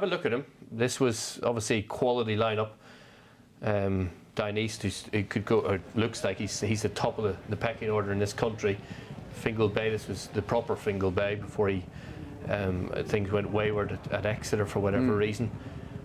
Have a look at him. This was obviously a quality lineup. Down east, it could go. Or looks like he's the top of the pecking order in this country. Fingal Bay. This was the proper Fingal Bay before things went wayward at Exeter for whatever reason.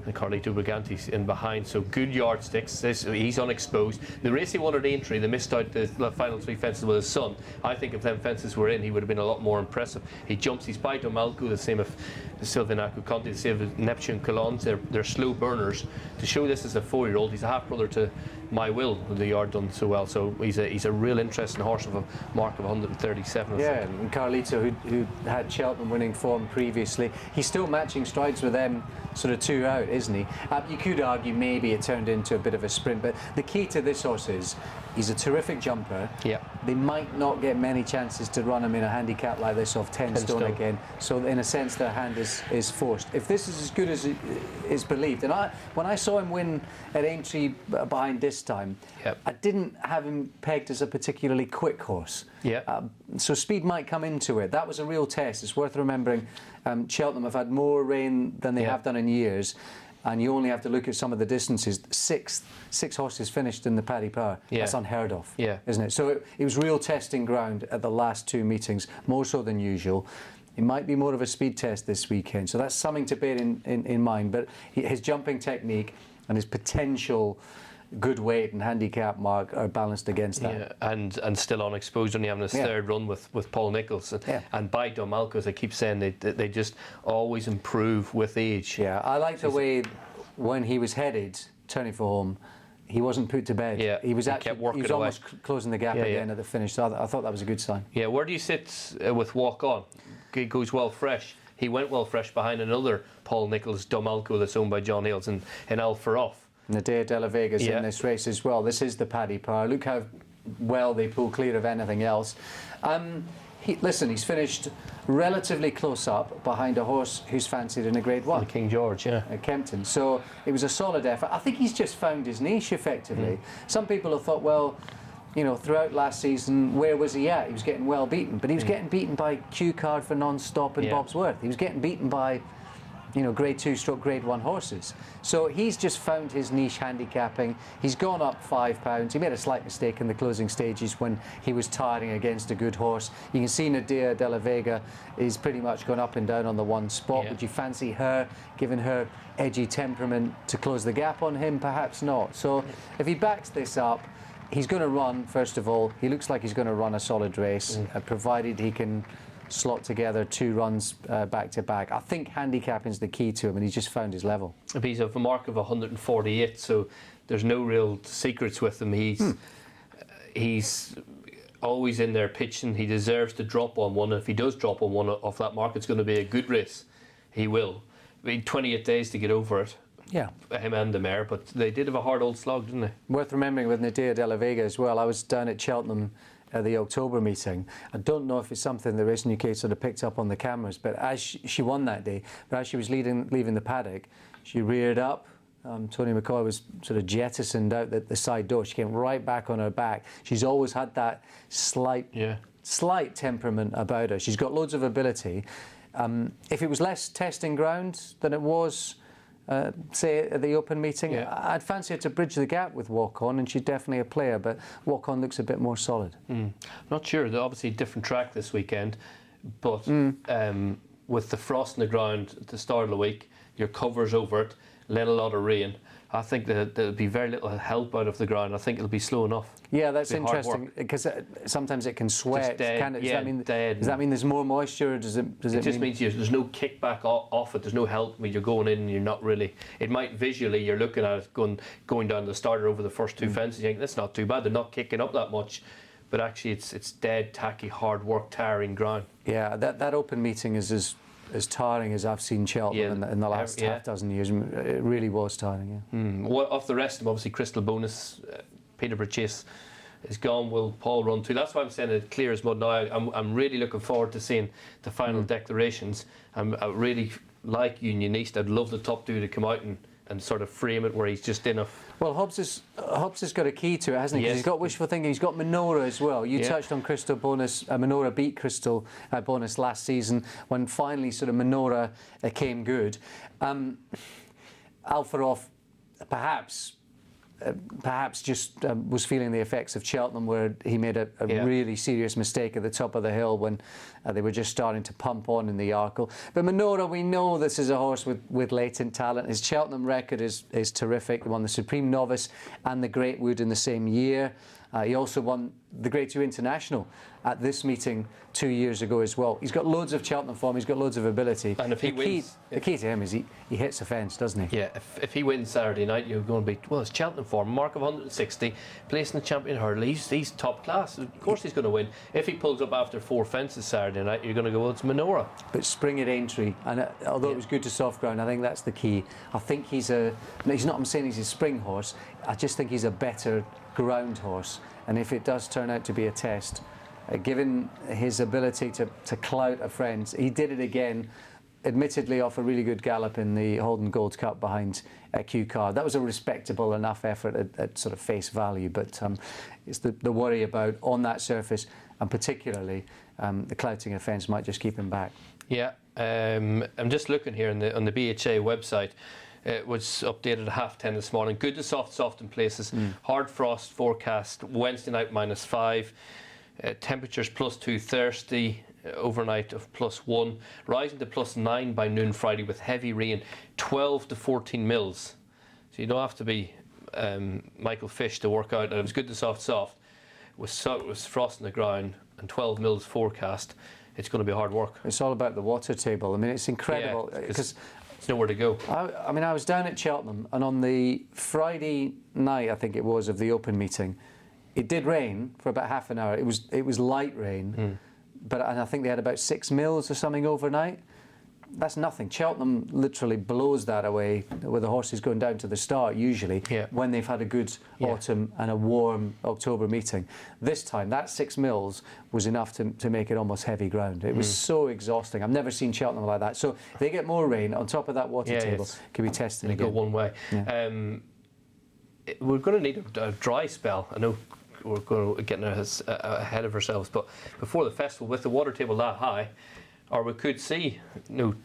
And Carlito Briganti's in behind, so good yardsticks. He's unexposed. The race he won at Aintree, they missed out the final 3 fences with his son. I think if them fences were in, he would have been a lot more impressive. He jumps, he's by Domalco, the same of Sylvain Conti, the same of Neptune Colons. They're slow burners. To show this as a 4-year-old, he's a half brother to My Will, with the yard done so well. So he's a real interesting horse of a mark of 137. Yeah, and Carlito, who had Cheltenham winning form previously, he's still matching strides with them, sort of 2 out, isn't he? You could argue maybe it turned into a bit of a sprint, but the key to this horse is he's a terrific jumper. Yeah. They might not get many chances to run him in a handicap like this off 10 stone again. So in a sense, their hand is forced. If this is as good as it is believed, and when I saw him win at Aintree behind this time, I didn't have him pegged as a particularly quick horse. So speed might come into it. That was a real test. It's worth remembering. Cheltenham have had more rain than they have done in years, and you only have to look at some of the distances. Six horses finished in the Paddy Power. That's unheard of, isn't it? So it was real testing ground at the last 2 meetings, more so than usual. It might be more of a speed test this weekend, so that's something to bear in mind. But his jumping technique and his potential good weight and handicap mark are balanced against that. And still unexposed, only having his third run with Paul Nicholls. And by Domalco, as I keep saying, they just always improve with age. I like the way when he was headed, turning for home, he wasn't put to bed. He was almost closing the gap again at the finish. So I thought that was a good sign. Where do you sit with Walk On? He goes well fresh. He went well fresh behind another Paul Nicholls Domalco that's owned by John Hales in Alfaroff. Nadia de la Vega's in this race as well. This is the Paddy Power. Look how well they pull clear of anything else. He's finished relatively close up behind a horse who's fancied in a Grade 1. King George, at Kempton. So it was a solid effort. I think he's just found his niche effectively. Some people have thought, well, you know, throughout last season, where was he at? He was getting well beaten, but he was getting beaten by Q Card for Non-Stop and Bob's Worth. He was getting beaten by, you know, Grade 2 / Grade 1 horses. So he's just found his niche handicapping. He's gone up £5. He made a slight mistake in the closing stages when he was tiring against a good horse. You can see Nadia de la Vega is pretty much gone up and down on the one spot. Would you fancy her, given her edgy temperament, to close the gap on him? Perhaps not. So if he backs this up, he's going to run, first of all. He looks like he's going to run a solid race, provided he can slot together 2 runs back to back. I think handicapping is the key to him, and he's just found his level. He's of a mark of 148, so there's no real secrets with him. He's always in there pitching. He deserves to drop on one. If he does drop on one off that mark, it's going to be a good race. He will. 28 days to get over it. Him and the mare, but they did have a hard old slog, didn't they? Worth remembering with Nadia de la Vega as well. I was down at Cheltenham at the October meeting. I don't know if it's something the Racing UK sort of picked up on the cameras, but as she won that day, but as she was leaving the paddock, she reared up. Tony McCoy was sort of jettisoned out the side door. She came right back on her back. She's always had that slight temperament about her. She's got loads of ability. If it was less testing ground than it was, say at the Open meeting, I'd fancy her to bridge the gap with Walk On, and she's definitely a player, but Walk On looks a bit more solid. Not sure. They're obviously a different track this weekend, but with the frost in the ground at the start of the week, your cover's over it, let a lot of rain. I think that there'll be very little help out of the ground. I think it'll be slow enough. Yeah, that's interesting, because sometimes it can sweat. Dead, does that mean there's more moisture? Does it just means there's no kickback off it. There's no help when you're going in and you're not really. It might visually, you're looking at it going down the starter over the first 2 fences. You think that's not too bad. They're not kicking up that much, but actually it's dead, tacky, hard work, tiring ground. Yeah, that Open meeting is as tiring as I've seen Cheltenham in the last half dozen years. It really was tiring. Well, off the rest of them, obviously Crystal Bonus, Peterborough Chase is gone. Will Paul run too? That's why I'm saying it clear as mud now. I'm really looking forward to seeing the final declarations. I really like Union East. I'd love the top 2 to come out and sort of frame it where he's just enough. Well, Hobbs has got a key to it, hasn't he? 'Cause Yes. he's got wishful thinking. He's got Minora as well. You touched on Crystal Bonus. Minora beat Crystal Bonus last season when finally sort of Minora came good. Alfarov perhaps just was feeling the effects of Cheltenham, where he made a really serious mistake at the top of the hill when they were just starting to pump on in the Arkle. But Minora, we know this is a horse with latent talent. His Cheltenham record is terrific. He won the Supreme Novice and the Great Wood in the same year. He also won the Grade 2 International at this meeting 2 years ago as well. He's got loads of Cheltenham form, he's got loads of ability. And if he wins... The key to him is he hits the fence, doesn't he? Yeah, if he wins Saturday night, you're going to be, well, it's Cheltenham form, mark of 160, placing the champion hurdle, he's top class. Of course he's going to win. If he pulls up after 4 fences Saturday night, you're going to go, well, it's Minora. But spring at Aintree, and although it was good to soft ground, I think that's the key. I think I'm saying he's a spring horse, I just think he's a better ground horse. And if it does turn out to be a test, given his ability to clout a friend, he did it again, admittedly off a really good gallop in the Holden Gold Cup behind Q Card. That was a respectable enough effort at sort of face value, but it's the worry about on that surface, and particularly the clouting offence might just keep him back. Yeah, I'm just looking here on the BHA website. It was updated at 10:30 this morning. Good to soft in places. Hard frost forecast. Wednesday night -5. Temperatures +2 Thursday. Overnight of +1. Rising to +9 by noon Friday with heavy rain. 12 to 14 mils. So you don't have to be Michael Fish to work out. It was good to soft. It was frost on the ground and 12 mils forecast. It's going to be hard work. It's all about the water table. I mean, it's incredible because. Nowhere to go. I mean, I was down at Cheltenham, and on the Friday night, I think it was, of the open meeting, it did rain for about half an hour. It was light rain, and I think they had about 6 mils or something overnight. That's nothing. Cheltenham literally blows that away with the horses going down to the start usually when they've had a good autumn and a warm October meeting. This time, that 6 mils was enough to make it almost heavy ground. It was so exhausting. I've never seen Cheltenham like that. So if they get more rain on top of that water table, it could be testing again. Go one way. Yeah. We're going to need a dry spell. I know we're going to get ahead of ourselves, but before the festival, with the water table that high, or we could see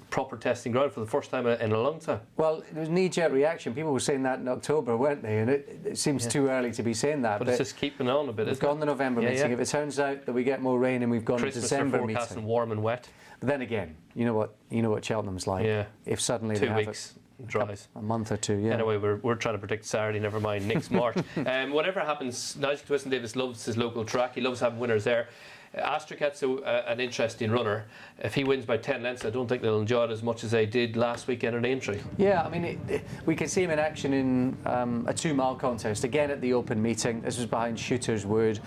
proper testing ground for the first time in a long time. Well, it was knee-jerk reaction. People were saying that in October, weren't they? And it seems too early to be saying that. But it's just keeping on a bit, We've gone the November meeting. If it turns out that we get more rain and we've gone to December meeting... Christmas warm and wet. But then again, you know what Cheltenham's like. Yeah. If suddenly 2 weeks dries. A month or two, yeah. Anyway, we're trying to predict Saturday, never mind next March. Whatever happens, Nigel Twiston-Davies loves his local track. He loves having winners there. Astrocat's an interesting runner. If he wins by 10 lengths, I don't think they'll enjoy it as much as they did last weekend at Aintree. Yeah, I mean, we can see him in action in a 2-mile contest, again at the open meeting. This was behind Shooter's Wood.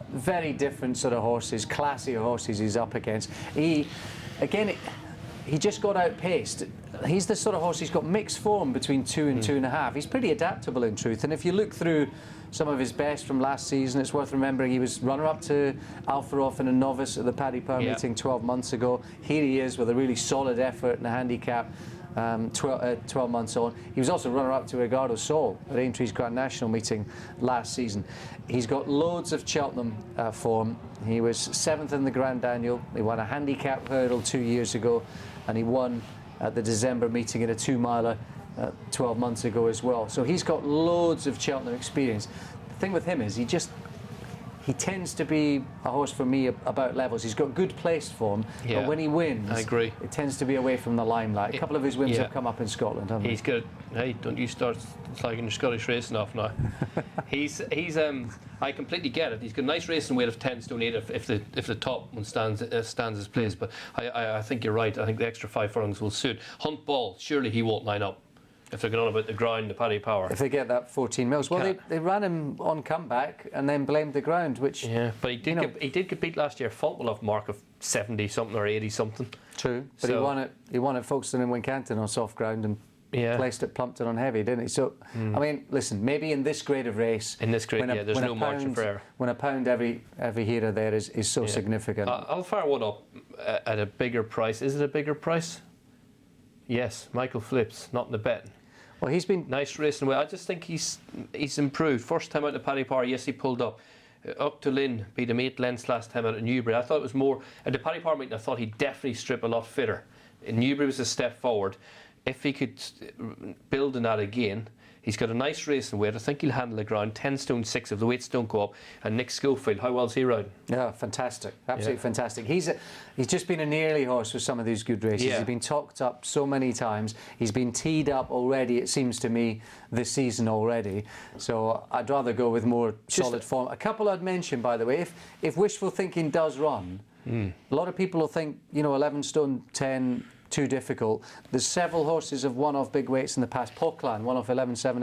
Very different sort of horses, classier horses he's up against. He just got outpaced. He's the sort of horse, he's got mixed form between 2 and 2.5. He's pretty adaptable in truth, and if you look through some of his best from last season, it's worth remembering he was runner-up to Alfarov in a novice at the Paddy Power meeting 12 months ago. Here he is with a really solid effort and a handicap 12 months on. He was also runner-up to Ricardo Sol at Aintree's Grand National meeting last season. He's got loads of Cheltenham form. He was 7th in the Grand Annual. He won a handicap hurdle 2 years ago, and he won at the December meeting in a 2-miler 12 months ago as well. So he's got loads of Cheltenham experience. The thing with him is he tends to be a horse for me about levels. He's got good placed form, but when he wins, I agree, it tends to be away from the limelight. A couple of his wins have come up in Scotland, haven't they? He's good. Hey, don't you start slagging your Scottish racing off now. he's I completely get it. He's got a nice racing weight of 10 stone 8 if the top one stands his place. But I think you're right. I think the extra 5 furlongs will suit. Hunt Ball, surely he won't line up. If they're going on about the ground, the Paddy Power. If they get that 14 mils. Well, they ran him on comeback and then blamed the ground, which... Yeah, but he did get beat last year. Falkwell mark of 70-something or 80-something. True, but he won at Folkestone and Wincanton on soft ground and placed at Plumpton on heavy, didn't he? So, I mean, listen, maybe in this grade of race... In this grade, there's no margin for error. When a pound every here or there is so significant. I'll fire one up at a bigger price. Is it a bigger price? Yes, Michael Phillips, not in the betting. Well, he's been nice racing way. I just think he's improved. First time out the Paddy Power, yes, he pulled up to Lynn, beat him 8 lengths last time out at Newbury. I thought it was more at the Paddy Power meeting. I thought he'd definitely strip a lot fitter. In Newbury was a step forward. If he could build on that again, he's got a nice racing weight. I think he'll handle the ground. 10 stone 6 if the weights don't go up. And Nick Schofield, how well's he riding? Yeah, fantastic, absolutely fantastic. He's just been a nearly horse with some of these good races. Yeah. He's been talked up so many times. He's been teed up already, it seems to me, this season already. So I'd rather go with more solid form. A couple I'd mention, by the way, if wishful thinking does run, a lot of people will think, 11 stone 10. Too difficult. There's several horses have won off big weights in the past. Pockland won off 11.7,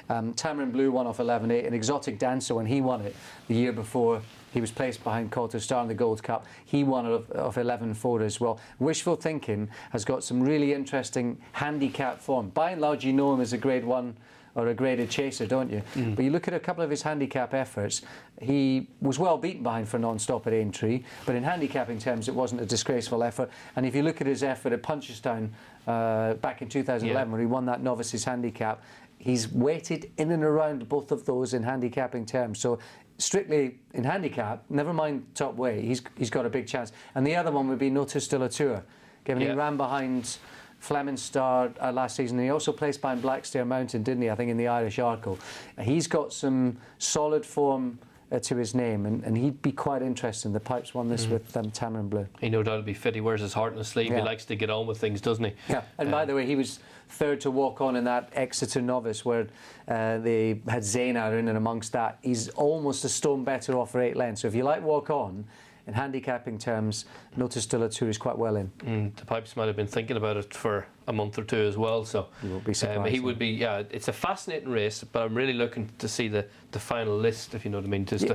11.8. Tamarind Blue won off 11.8. And Exotic Dancer, when he won it the year before, he was placed behind Coulter Star in the Gold Cup. He won it off 11.4 as well. Wishful Thinking has got some really interesting handicap form. By and large, you know him as a Grade 1 or a graded chaser, don't you? But you look at a couple of his handicap efforts, he was well beaten behind for non-stop at Aintree, but in handicapping terms it wasn't a disgraceful effort. And if you look at his effort at Punchestown back in 2011 when he won that novices handicap, he's weighted in and around both of those in handicapping terms. So strictly in handicap, never mind top weight, he's got a big chance. And the other one would be Notice de la Tour, given he ran behind Fleming Star last season. He also placed behind Blackstair Mountain, didn't he? I think in the Irish Arkle. He's got some solid form to his name, and he'd be quite interesting. The Pipes won this with Tamarind Blue. He no doubt will be fit. He wears his heart on his sleeve. He likes to get on with things, doesn't he? Yeah. And by the way, he was third to walk on in that Exeter novice where they had Zaynar in and amongst that. He's almost a stone better off for 8 lengths. So if you like walk on, in handicapping terms, Notice de la Tour is quite well in. The Pipes might have been thinking about it for a month or two as well, so you won't be surprised. He would be. Yeah, it's a fascinating race, but I'm really looking to see the final list, if you know what I mean, just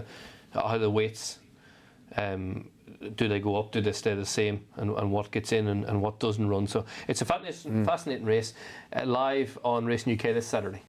how the weights. Do they go up? Do they stay the same? And what gets in and what doesn't run? So it's a fascinating race, live on Racing UK this Saturday.